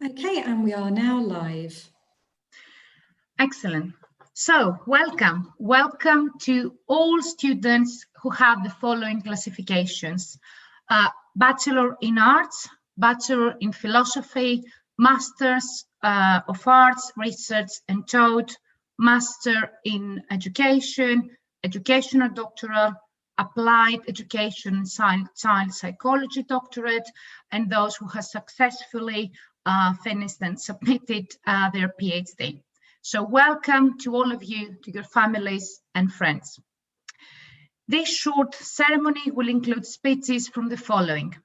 Okay, and we are now live. Excellent. So welcome to all students who have the following classifications: Bachelor in Arts, Bachelor in Philosophy, Masters of Arts, Research and Taught, Master in Education, Educational Doctoral, Applied Education and Child Psychology Doctorate, and those who have successfully finished and submitted their PhD. So welcome to all of you, to your families and friends. This short ceremony will include speeches from the following: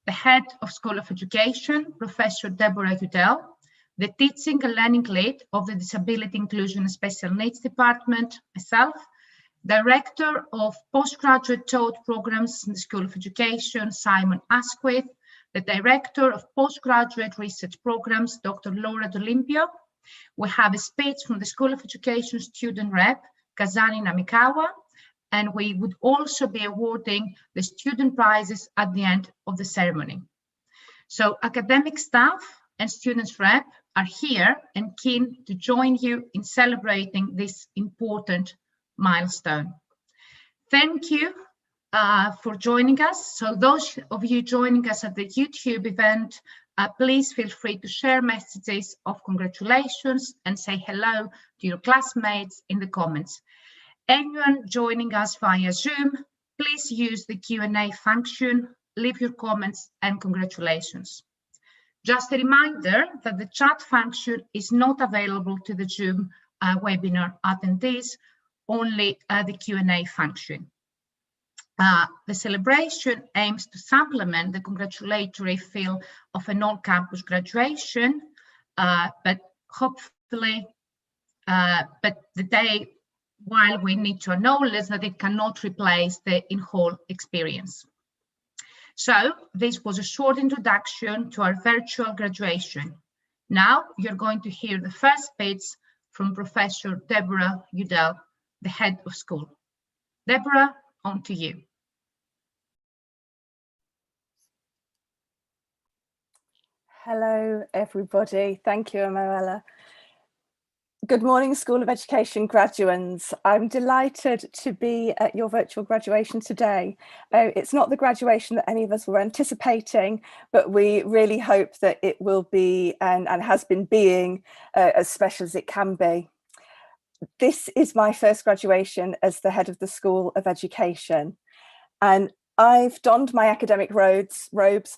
the Head of School of Education, Professor Deborah Udell, the Teaching and Learning Lead of the Disability Inclusion and Special Needs Department, myself, Director of Postgraduate Taught Programs in the School of Education, Simon Asquith, the Director of Postgraduate Research Programs, Dr. Laura D'Olimpio. We have a speech from the School of Education student rep, Kazani Namikawa, and we would also be awarding the student prizes at the end of the ceremony. So academic staff and students rep are here and keen to join you in celebrating this important milestone. Thank you for joining us. So those of you joining us at the YouTube event, please feel free to share messages of congratulations and say hello to your classmates in the comments. Anyone joining us via Zoom, please use the Q&A function, leave your comments and congratulations. Just a reminder that the chat function is not available to the Zoom webinar attendees, only the Q&A function. The celebration aims to supplement the congratulatory feel of an all-campus graduation, but hopefully, but the day, while we need to acknowledge that it cannot replace the in-hall experience. So this was a short introduction to our virtual graduation. Now you're going to hear the first speech from Professor Deborah Udell, the head of school. Deborah, on to you. Hello, everybody. Thank you, Emanuela. Good morning, School of Education graduates. I'm delighted to be at your virtual graduation today. It's not the graduation that any of us were anticipating, but we really hope that it will be and has been being as special as it can be. This is my first graduation as the head of the School of Education, and I've donned my academic robes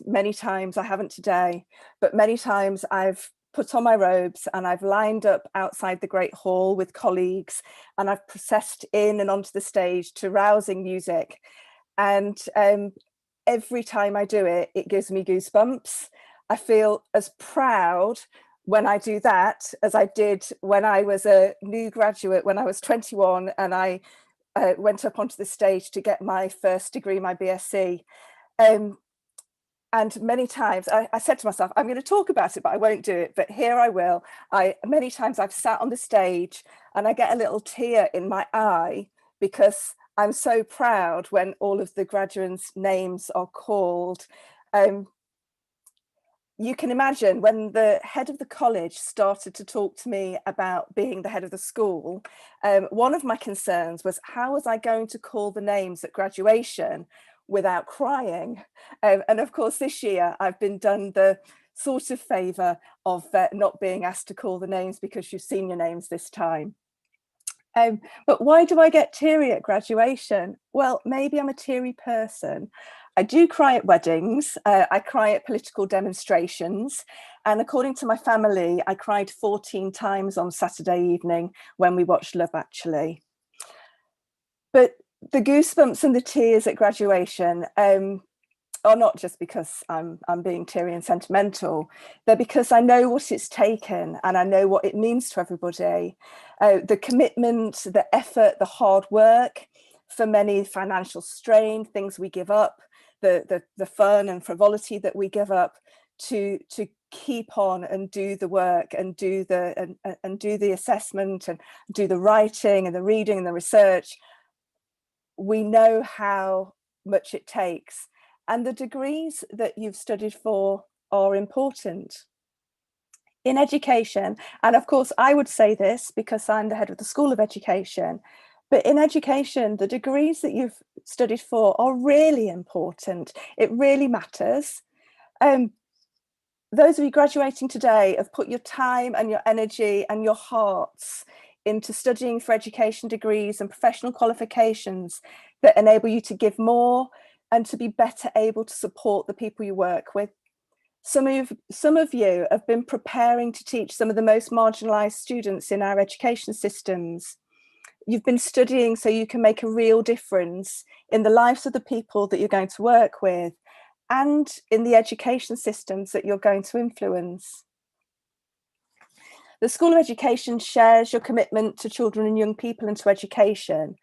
many times. I haven't today, but many times I've put on my robes and I've lined up outside the Great Hall with colleagues, and I've processed in and onto the stage to rousing music. And every time I do it, it gives me goosebumps. I feel as proud when I do that as I did when I was a new graduate, when I was 21 and I went up onto the stage to get my first degree, my BSc. And many times I said to myself, I'm going to talk about it, but I won't do it. But here I will. Many times I've sat on the stage and I get a little tear in my eye because I'm so proud when all of the graduates' names are called. You can imagine when the head of the college started to talk to me about being the head of the school, one of my concerns was, how was I going to call the names at graduation without crying? And of course, this year I've been done the sort of favour of not being asked to call the names because you've seen your names this time. But why do I get teary at graduation? Well, maybe I'm a teary person. I do cry at weddings, I cry at political demonstrations, and according to my family, I cried 14 times on Saturday evening when we watched Love Actually. But the goosebumps and the tears at graduation are not just because I'm being teary and sentimental, they're because I know what it's taken and I know what it means to everybody. The commitment, the effort, the hard work, for many financial strain, things we give up, the fun and frivolity that we give up to keep on and do the work and do the assessment and do the writing and the reading and the research. We know how much it takes, and the degrees that you've studied for are important. in education, and of course I would say this because I'm the head of the School of Education, but in education, the degrees that you've studied for are really important. It really matters. Those of you graduating today have put your time and your energy and your hearts into studying for education degrees and professional qualifications that enable you to give more and to be better able to support the people you work with. Some of you have been preparing to teach some of the most marginalised students in our education systems. You've been studying so you can make a real difference in the lives of the people that you're going to work with and in the education systems that you're going to influence. The School of Education shares your commitment to children and young people and to education.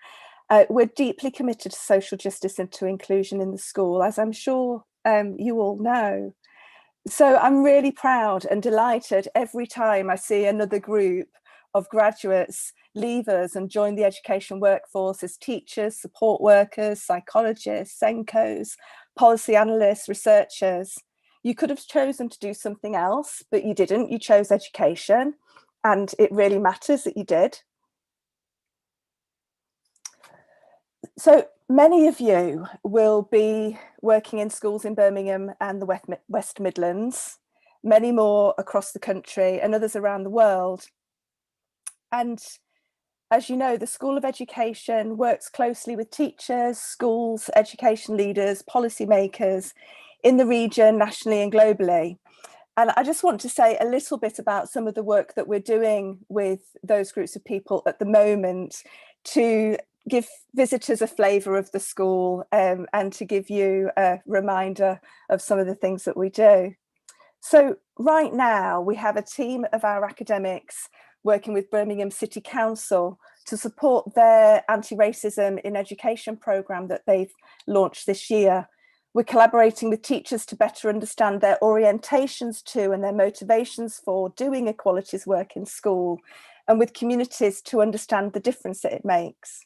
We're deeply committed to social justice and to inclusion in the school, as I'm sure you all know. So I'm really proud and delighted every time I see another group of graduates leave us and join the education workforce as teachers, support workers, psychologists, SENCOs, policy analysts, researchers. You could have chosen to do something else, but you didn't. You chose education, and it really matters that you did. So many of you will be working in schools in Birmingham and the West Midlands, many more across the country and others around the world. And as you know, the School of Education works closely with teachers, schools, education leaders, policymakers in the region, nationally and globally. And I just want to say a little bit about some of the work that we're doing with those groups of people at the moment to give visitors a flavour of the school and to give you a reminder of some of the things that we do. So right now we have a team of our academics working with Birmingham City Council to support their anti-racism in education programme that they've launched this year. We're collaborating with teachers to better understand their orientations to and their motivations for doing equalities work in school, and with communities to understand the difference that it makes.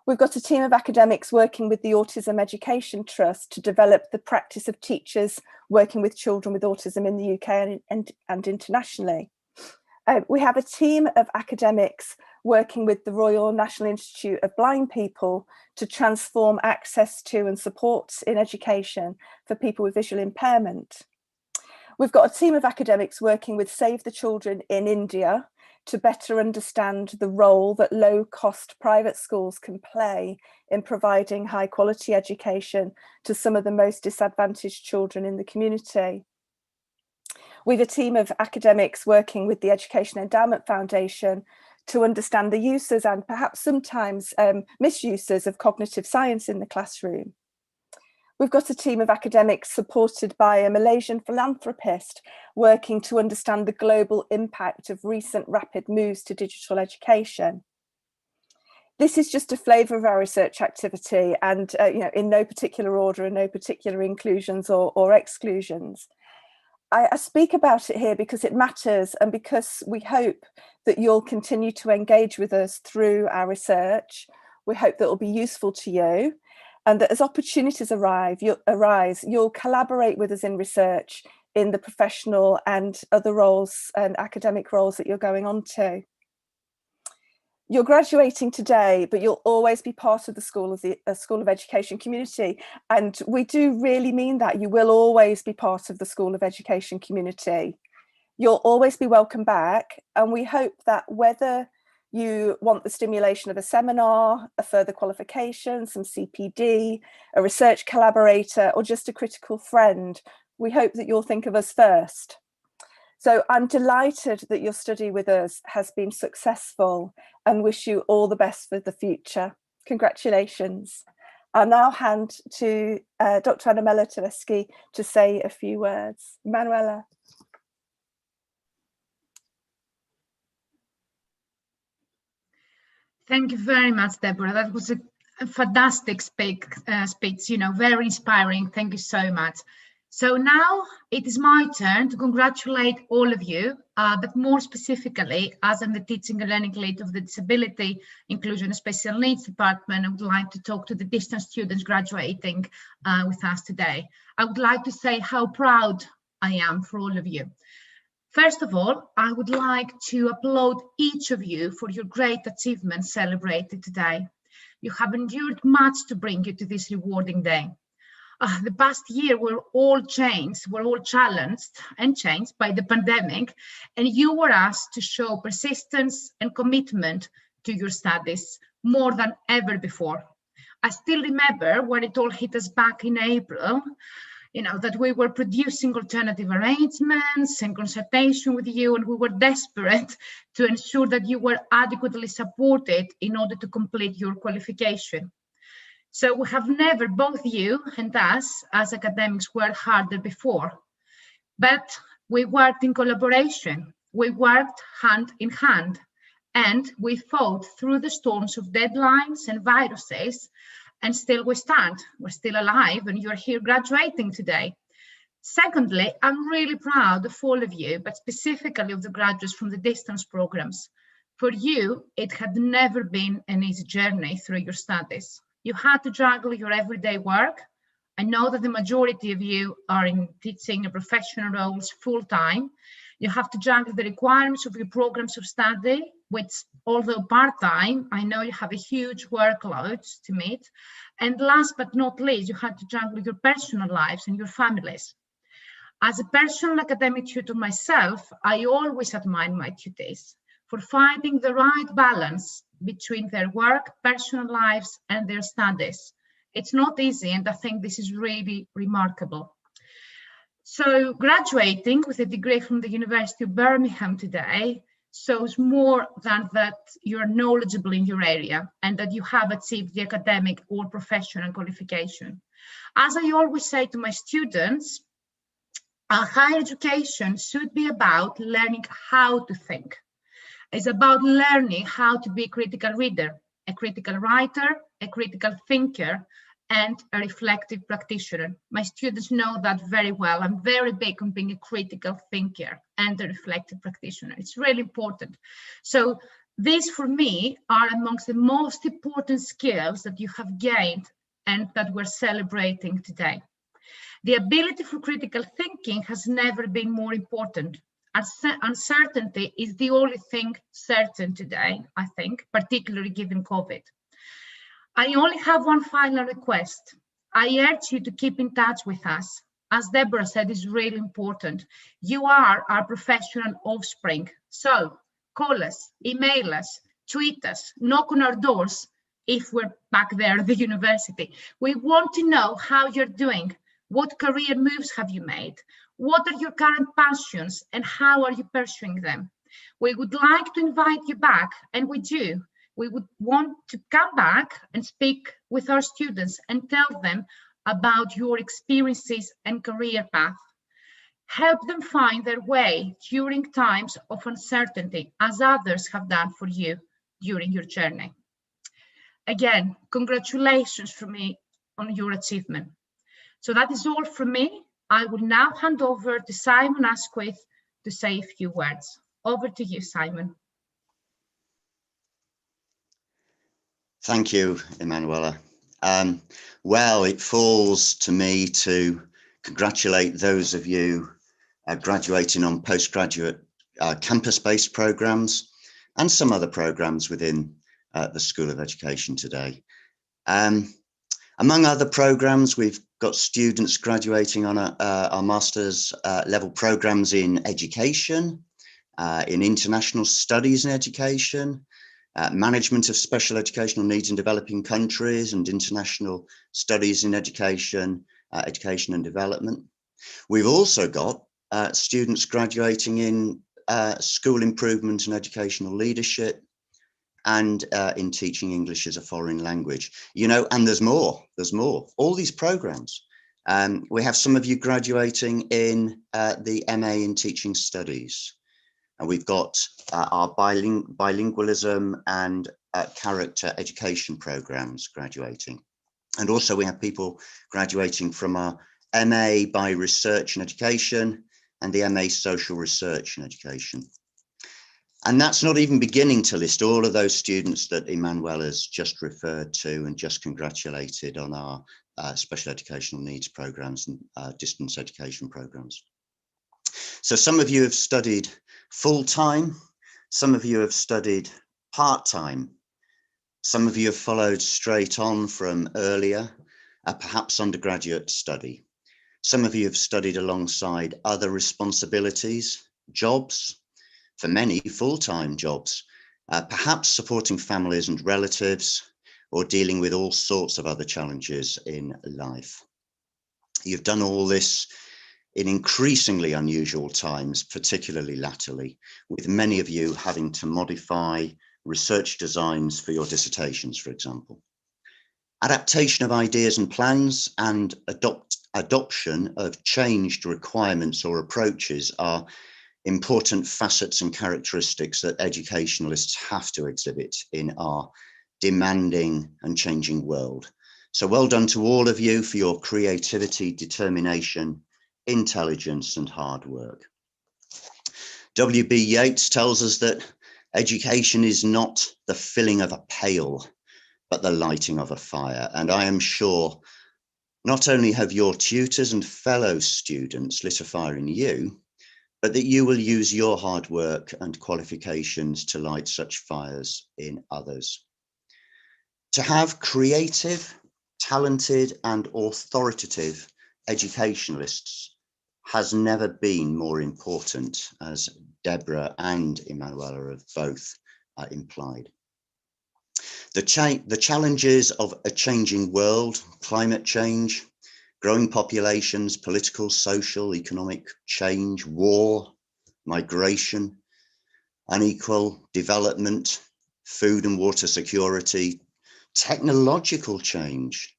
We've got a team of academics working with the Autism Education Trust to develop the practice of teachers working with children with autism in the UK and internationally. We have a team of academics working with the Royal National Institute of Blind People to transform access to and support in education for people with visual impairment. We've got a team of academics working with Save the Children in India to better understand the role that low-cost private schools can play in providing high-quality education to some of the most disadvantaged children in the community. We've a team of academics working with the Education Endowment Foundation to understand the uses and perhaps sometimes misuses of cognitive science in the classroom. We've got a team of academics supported by a Malaysian philanthropist working to understand the global impact of recent rapid moves to digital education. This is just a flavour of our research activity and in no particular order and no particular inclusions or exclusions. I speak about it here because it matters and because we hope that you'll continue to engage with us through our research. We hope that it will be useful to you and that as opportunities arise, you'll collaborate with us in research in the professional and other roles and academic roles that you're going on to. You're graduating today, but you'll always be part of the School of Education community. And we do really mean that. You will always be part of the School of Education community. You'll always be welcome back. And we hope that whether you want the stimulation of a seminar, a further qualification, some CPD, a research collaborator, or just a critical friend, we hope that you'll think of us first. So I'm delighted that your study with us has been successful and wish you all the best for the future. Congratulations. I'll now hand to Dr. Manuela Tedeschi to say a few words. Manuela. Thank you very much, Deborah. That was a fantastic speech, very inspiring. Thank you so much. So now it is my turn to congratulate all of you, but more specifically, as I'm the Teaching and Learning Lead of the Disability, Inclusion and Special Needs Department, I would like to talk to the distance students graduating with us today. I would like to say how proud I am for all of you. First of all, I would like to applaud each of you for your great achievements celebrated today. You have endured much to bring you to this rewarding day. The past year we're all challenged and changed by the pandemic, and you were asked to show persistence and commitment to your studies more than ever before. I still remember when it all hit us back in April, that we were producing alternative arrangements and consultation with you, and we were desperate to ensure that you were adequately supported in order to complete your qualification. So we have never, both you and us as academics, worked harder before, but we worked in collaboration, we worked hand in hand, and we fought through the storms of deadlines and viruses, and still we stand. We're still alive, and you're here graduating today. Secondly, I'm really proud of all of you, but specifically of the graduates from the distance programs. For you, it had never been an easy journey through your studies. You had to juggle your everyday work. I know that the majority of you are in teaching and professional roles full-time. You have to juggle the requirements of your programs of study, which, although part-time, I know you have a huge workload to meet. And last but not least, you have to juggle your personal lives and your families. As a personal academic tutor myself, I always admire my tutees for finding the right balance between their work, personal lives, and their studies. It's not easy, and I think this is really remarkable. So graduating with a degree from the University of Birmingham today shows more than that you're knowledgeable in your area and that you have achieved the academic or professional qualification. As I always say to my students, higher education should be about learning how to think. It's about learning how to be a critical reader, a critical writer, a critical thinker, and a reflective practitioner. My students know that very well. I'm very big on being a critical thinker and a reflective practitioner. It's really important. So these, for me, are amongst the most important skills that you have gained and that we're celebrating today. The ability for critical thinking has never been more important. Uncertainty is the only thing certain today, I think, particularly given COVID. I only have one final request. I urge you to keep in touch with us. As Deborah said, it's really important. You are our professional offspring. So call us, email us, tweet us, knock on our doors if we're back there at the university. We want to know how you're doing. What career moves have you made? What are your current passions and how are you pursuing them? We would like to invite you back, and we do. We would want to come back and speak with our students and tell them about your experiences and career path. Help them find their way during times of uncertainty, as others have done for you during your journey. Again, congratulations from me on your achievement. So that is all from me. I will now hand over to Simon Asquith to say a few words. Over to you, Simon. Thank you, Emanuela. Well, it falls to me to congratulate those of you graduating on postgraduate campus-based programs and some other programs within the School of Education today. Among other programs, we've got students graduating on our master's level programs in education, in international studies in education, management of special educational needs in developing countries, and international studies in education, education and development. We've also got students graduating in school improvement and educational leadership, and in teaching English as a foreign language, and there's more, all these programs. We have some of you graduating in the MA in Teaching Studies, and we've got our bilingualism and character education programs graduating. And also we have people graduating from our MA by Research and Education and the MA Social Research and Education. And that's not even beginning to list all of those students that Emmanuel has just referred to and just congratulated on our special educational needs programs and distance education programs. So some of you have studied full-time, some of you have studied part-time, some of you have followed straight on from earlier, perhaps undergraduate study. Some of you have studied alongside other responsibilities, jobs, for many full-time jobs, perhaps supporting families and relatives, or dealing with all sorts of other challenges in life. You've done all this in increasingly unusual times, particularly latterly, with many of you having to modify research designs for your dissertations, for example. Adaptation of ideas and plans and adoption of changed requirements or approaches are important facets and characteristics that educationalists have to exhibit in our demanding and changing world. So well done to all of you for your creativity, determination, intelligence, and hard work. W.B. Yeats tells us that education is not the filling of a pail, but the lighting of a fire. And I am sure not only have your tutors and fellow students lit a fire in you, but that you will use your hard work and qualifications to light such fires in others. To have creative, talented, and authoritative educationalists has never been more important, as Deborah and Emanuela have both implied. The challenges of a changing world, climate change, growing populations, political, social, economic change, war, migration, unequal development, food and water security, technological change,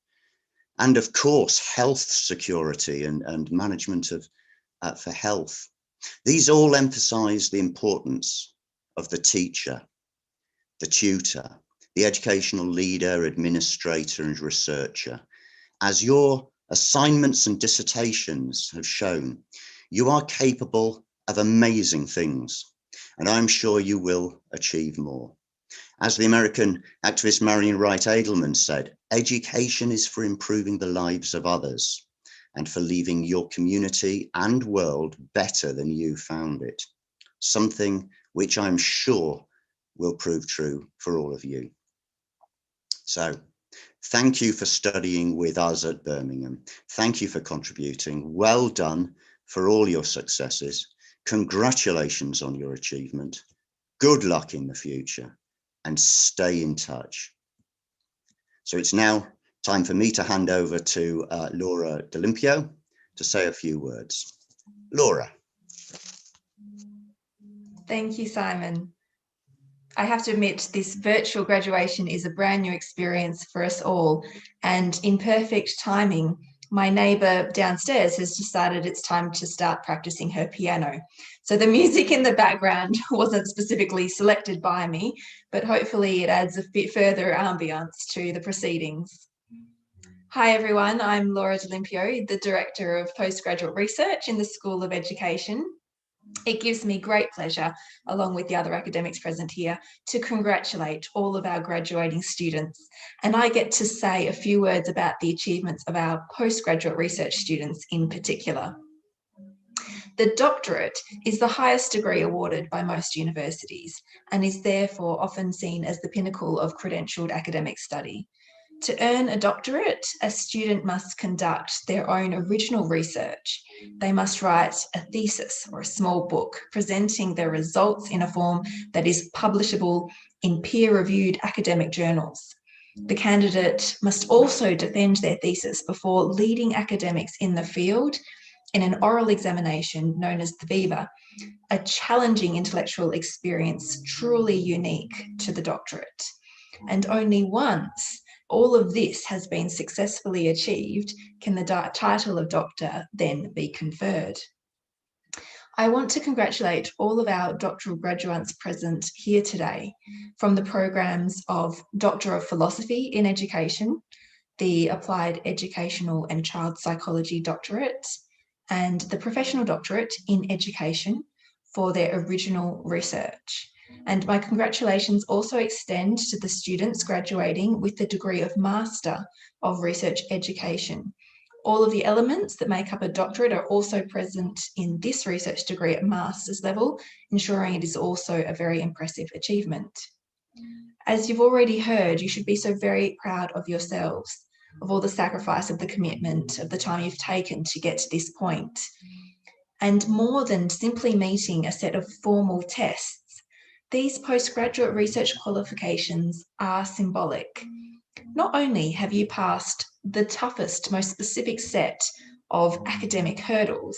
and of course, health security and management of for health. These all emphasize the importance of the teacher, the tutor, the educational leader, administrator, and researcher. As your assignments and dissertations have shown, you are capable of amazing things, and I'm sure you will achieve more. As the American activist Marion Wright Edelman said, education is for improving the lives of others and for leaving your community and world better than you found it, something which I'm sure will prove true for all of you. So, thank you for studying with us at Birmingham. Thank you for contributing. Well done for all your successes. Congratulations on your achievement. Good luck in the future and stay in touch. So it's now time for me to hand over to Laura D'Olimpio to say a few words. Laura. Thank you, Simon. I have to admit, this virtual graduation is a brand new experience for us all, and in perfect timing, my neighbour downstairs has decided it's time to start practicing her piano. So the music in the background wasn't specifically selected by me, but hopefully it adds a bit further ambience to the proceedings. Hi everyone, I'm Laura D'Olimpio, the Director of Postgraduate Research in the School of Education. It gives me great pleasure, along with the other academics present here, to congratulate all of our graduating students. And I get to say a few words about the achievements of our postgraduate research students in particular. The doctorate is the highest degree awarded by most universities and is therefore often seen as the pinnacle of credentialed academic study. To earn a doctorate, a student must conduct their own original research. They must write a thesis or a small book presenting their results in a form that is publishable in peer-reviewed academic journals. The candidate must also defend their thesis before leading academics in the field in an oral examination known as the Viva, a challenging intellectual experience truly unique to the doctorate. And only once all of this has been successfully achieved can the title of doctor then be conferred. I want to congratulate all of our doctoral graduates present here today from the programs of Doctor of Philosophy in Education, the Applied Educational and Child Psychology Doctorate, and the Professional Doctorate in Education for their original research. And my congratulations also extend to the students graduating with the degree of Master of Research Education. All of the elements that make up a doctorate are also present in this research degree at master's level, ensuring it is also a very impressive achievement. As you've already heard, you should be so very proud of yourselves, of all the sacrifice, of the commitment, of the time you've taken to get to this point. And more than simply meeting a set of formal tests, these postgraduate research qualifications are symbolic. Not only have you passed the toughest, most specific set of academic hurdles,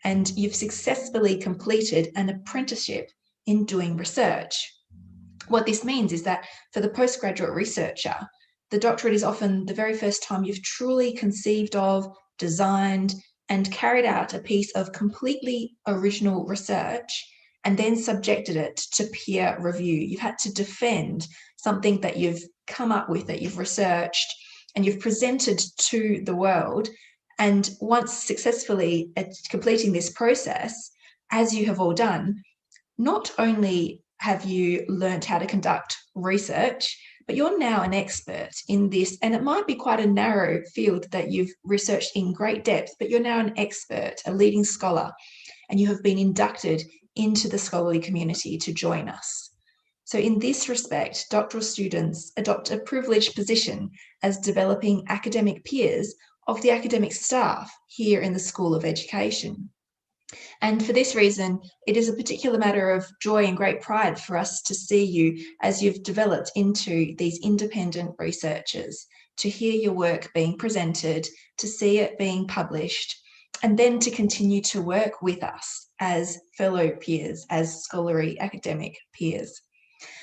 and you've successfully completed an apprenticeship in doing research. What this means is that for the postgraduate researcher, the doctorate is often the very first time you've truly conceived of, designed, and carried out a piece of completely original research and then subjected it to peer review. You've had to defend something that you've come up with, that you've researched, and you've presented to the world. And once successfully at completing this process, as you have all done, not only have you learned how to conduct research, but you're now an expert in this. And it might be quite a narrow field that you've researched in great depth, but you're now an expert, a leading scholar, and you have been inducted into the scholarly community to join us. So in this respect, doctoral students adopt a privileged position as developing academic peers of the academic staff here in the School of Education. And for this reason, it is a particular matter of joy and great pride for us to see you as you've developed into these independent researchers, to hear your work being presented, to see it being published, and then to continue to work with us as fellow peers, as scholarly academic peers.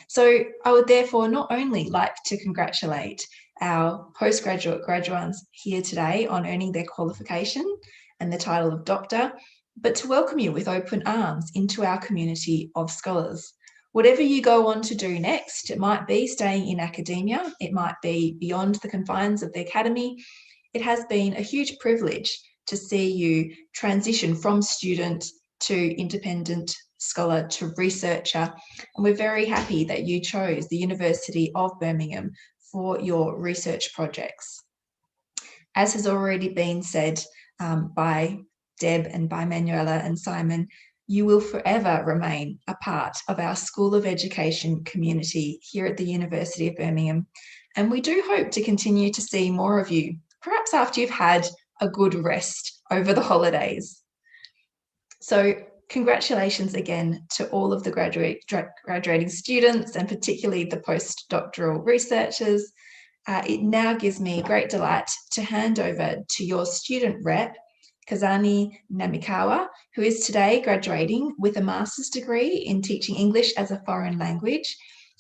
So I would therefore not only like to congratulate our postgraduate graduates here today on earning their qualification and the title of doctor, but to welcome you with open arms into our community of scholars. Whatever you go on to do next, it might be staying in academia, it might be beyond the confines of the academy. It has been a huge privilege to see you transition from student to independent scholar to researcher, and we're very happy that you chose the University of Birmingham for your research projects. As has already been said by Deb and by Manuela and Simon, you will forever remain a part of our School of Education community here at the University of Birmingham. And we do hope to continue to see more of you, perhaps after you've had a good rest over the holidays. So congratulations again to all of the graduating students and particularly the postdoctoral researchers. It now gives me great delight to hand over to your student rep, Kazani Namikawa, who is today graduating with a master's degree in teaching English as a foreign language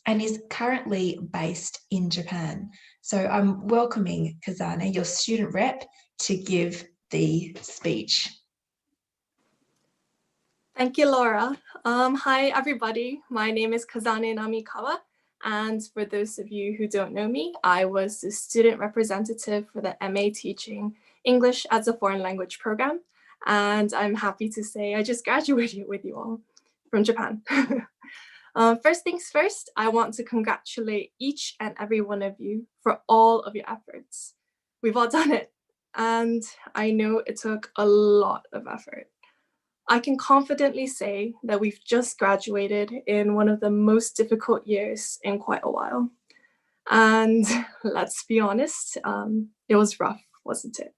and is currently based in Japan. So I'm welcoming Kazani, your student rep, to give the speech. Thank you, Laura. Hi, everybody. My name is Kazane Namikawa. And for those of you who don't know me, I was the student representative for the MA Teaching English as a Foreign Language program. And I'm happy to say I just graduated with you all from Japan. First things first, I want to congratulate each and every one of you for all of your efforts. We've all done it. And I know it took a lot of effort. I can confidently say that we've just graduated in one of the most difficult years in quite a while. And let's be honest, it was rough, wasn't it?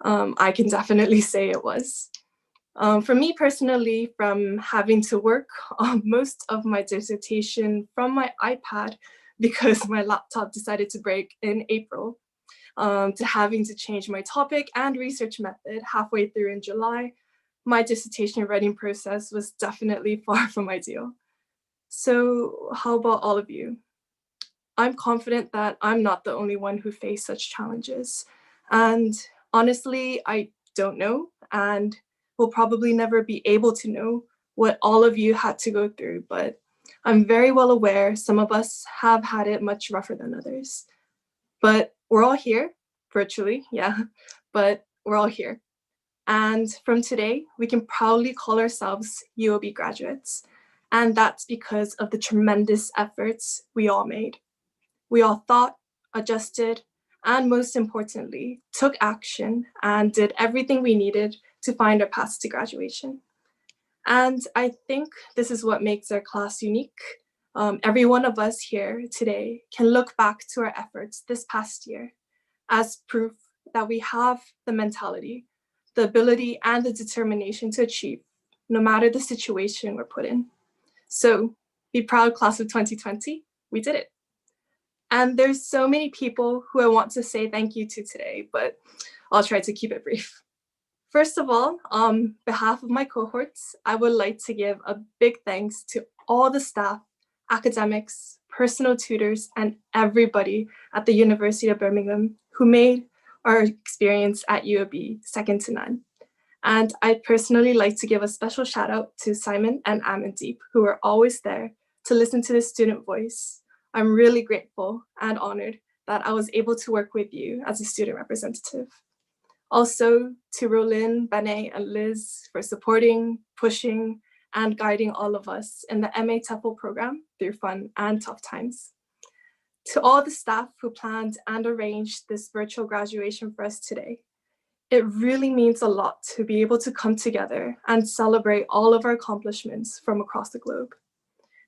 I can definitely say it was. For me personally, from having to work on most of my dissertation from my iPad because my laptop decided to break in April, to having to change my topic and research method halfway through in July, my dissertation writing process was definitely far from ideal. So how about all of you? I'm confident that I'm not the only one who faced such challenges. And honestly, I don't know and will probably never be able to know what all of you had to go through, but I'm very well aware some of us have had it much rougher than others. But we're all here, virtually, yeah, but we're all here. And from today, we can proudly call ourselves UOB graduates. And that's because of the tremendous efforts we all made. We all thought, adjusted, and most importantly, took action and did everything we needed to find our path to graduation. And I think this is what makes our class unique. Every one of us here today can look back to our efforts this past year as proof that we have the mentality, the ability, and the determination to achieve, no matter the situation we're put in. So be proud, class of 2020, we did it. And there's so many people who I want to say thank you to today, but I'll try to keep it brief. First of all, on behalf of my cohorts, I would like to give a big thanks to all the staff, academics, personal tutors, and everybody at the University of Birmingham who made our experience at UOB second to none. And I'd personally like to give a special shout out to Simon and Amandeep, who are always there to listen to the student voice. I'm really grateful and honored that I was able to work with you as a student representative. Also to Rolyn, Bene, and Liz for supporting, pushing, and guiding all of us in the MA TEFL program through fun and tough times. To all the staff who planned and arranged this virtual graduation for us today, it really means a lot to be able to come together and celebrate all of our accomplishments from across the globe.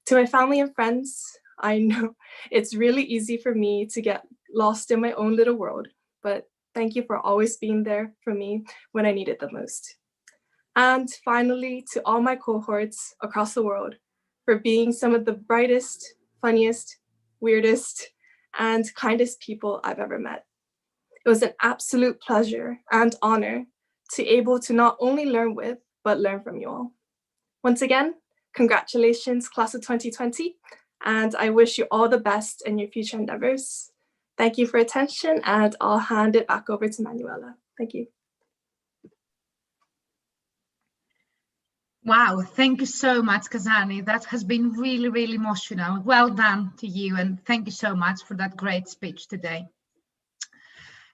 To my family and friends, I know it's really easy for me to get lost in my own little world, but thank you for always being there for me when I need it the most. And finally, to all my cohorts across the world for being some of the brightest, funniest, weirdest, and kindest people I've ever met. It was an absolute pleasure and honor to be able to not only learn with, but learn from you all. Once again, congratulations, class of 2020, and I wish you all the best in your future endeavors. Thank you for attention, and I'll hand it back over to Manuela. Thank you. Wow, thank you so much, Kazani. That has been really, really emotional. Well done to you, and thank you so much for that great speech today.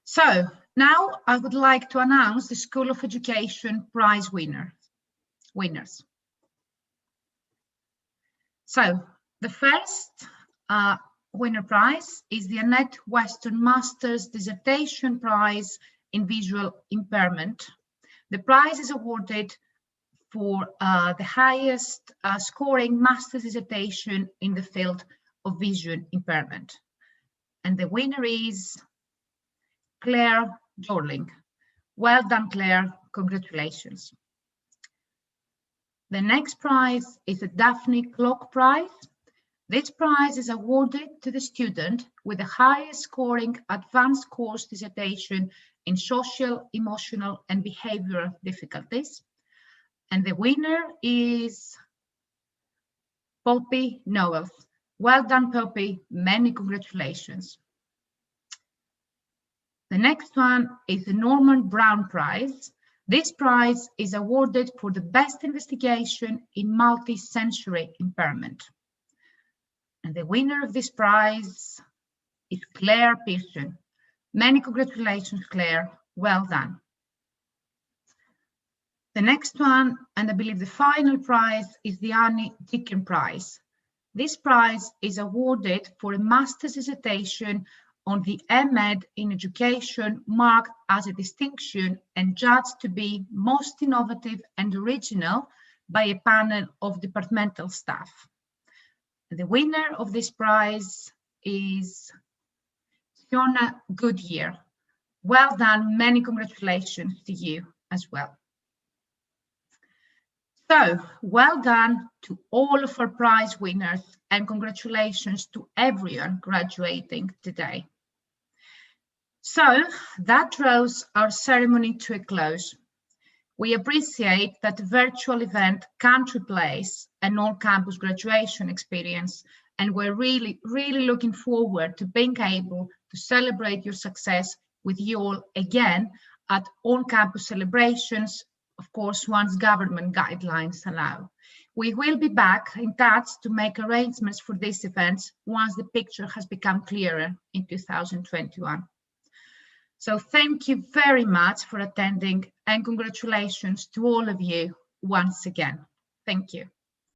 So now I would like to announce the School of Education prize winners. So the first winner prize is the Annette Weston Masters Dissertation Prize in Visual Impairment. The prize is awarded for the highest scoring master's dissertation in the field of vision impairment. And the winner is Claire Dorling. Well done, Claire, congratulations. The next prize is the Daphne Clock Prize. This prize is awarded to the student with the highest scoring advanced course dissertation in social, emotional, and behavioral difficulties. And the winner is Poppy Noel. Well done, Poppy, many congratulations. The next one is the Norman Brown Prize. This prize is awarded for the best investigation in multi-sensory impairment. And the winner of this prize is Claire Pearson. Many congratulations, Claire. Well done. The next one, and I believe the final prize, is the Annie Dicken Prize. This prize is awarded for a master's dissertation on the MEd in education marked as a distinction and judged to be most innovative and original by a panel of departmental staff. The winner of this prize is Fiona Goodyear. Well done, many congratulations to you as well. So, well done to all of our prize winners and congratulations to everyone graduating today. So, that draws our ceremony to a close. We appreciate that the virtual event can't replace an on-campus graduation experience, and we're really looking forward to being able to celebrate your success with you all again at on-campus celebrations, of course, once government guidelines allow. We will be back in touch to make arrangements for these events once the picture has become clearer in 2021. So thank you very much for attending and congratulations to all of you once again. Thank you.